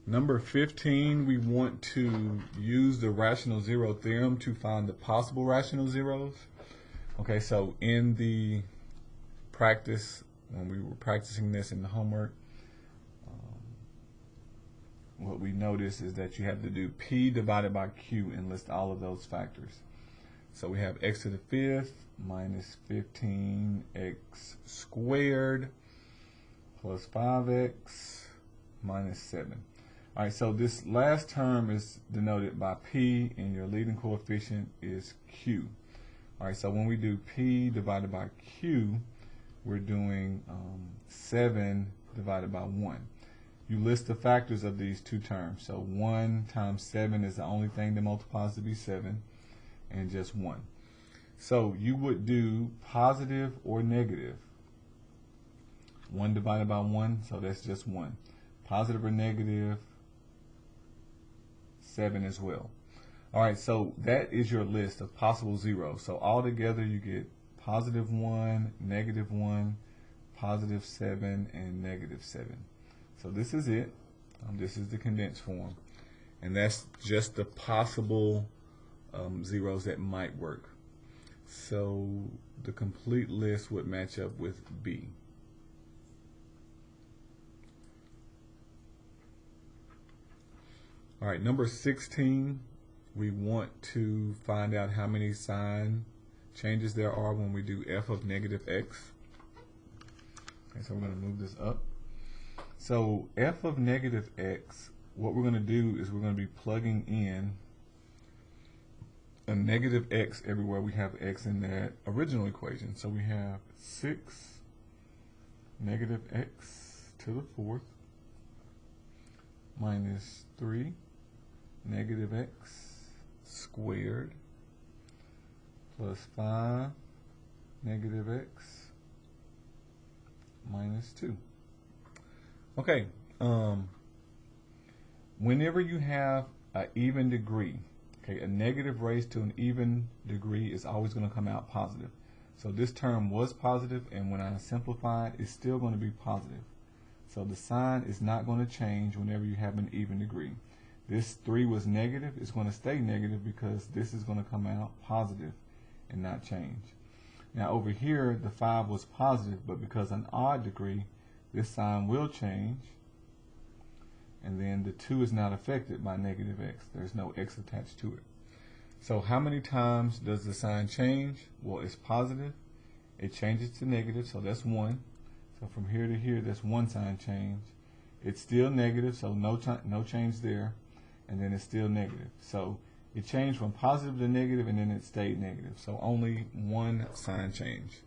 Number 15, we want to use the rational zero theorem to find the possible rational zeros. Okay, so in the practice, when we were practicing this in the homework, what we noticed is that you have to do P divided by Q and list all of those factors. So we have x to the fifth minus 15x squared plus 5x minus 7. All right, so this last term is denoted by P, and your leading coefficient is Q. All right, so when we do P divided by Q, we're doing 7 divided by 1. You list the factors of these two terms. So 1 times 7 is the only thing that multiplies to be 7, and just 1. So you would do positive or negative. 1 divided by 1, so that's just 1. Positive or negative, 7 as well. All right, so that is your list of possible zeros. So altogether you get positive 1, negative 1, positive 7, and negative 7. So this is it. This is the condensed form. And that's just the possible zeros that might work. So the complete list would match up with B. All right, number 16, we want to find out how many sign changes there are when we do f of negative x. Okay, so we're going to move this up. So f of negative x, what we're going to do is we're going to be plugging in a negative x everywhere we have x in that original equation. So we have 6 negative x to the fourth minus 3 negative x squared plus 5 negative x minus 2. Okay, whenever you have an even degree, okay, a negative raised to an even degree is always going to come out positive. So this term was positive, and when I simplify it, it's still going to be positive. So the sign is not going to change whenever you have an even degree. This 3 was negative, it's going to stay negative because this is going to come out positive and not change. Now over here, the 5 was positive, but because an odd degree, this sign will change, and then the 2 is not affected by negative x. There's no x attached to it. So how many times does the sign change? Well, it's positive. It changes to negative, so that's 1. So from here to here, that's 1 sign change. It's still negative, so no change there, and then it's still negative. So it changed from positive to negative, and then it stayed negative. So only 1 sign change.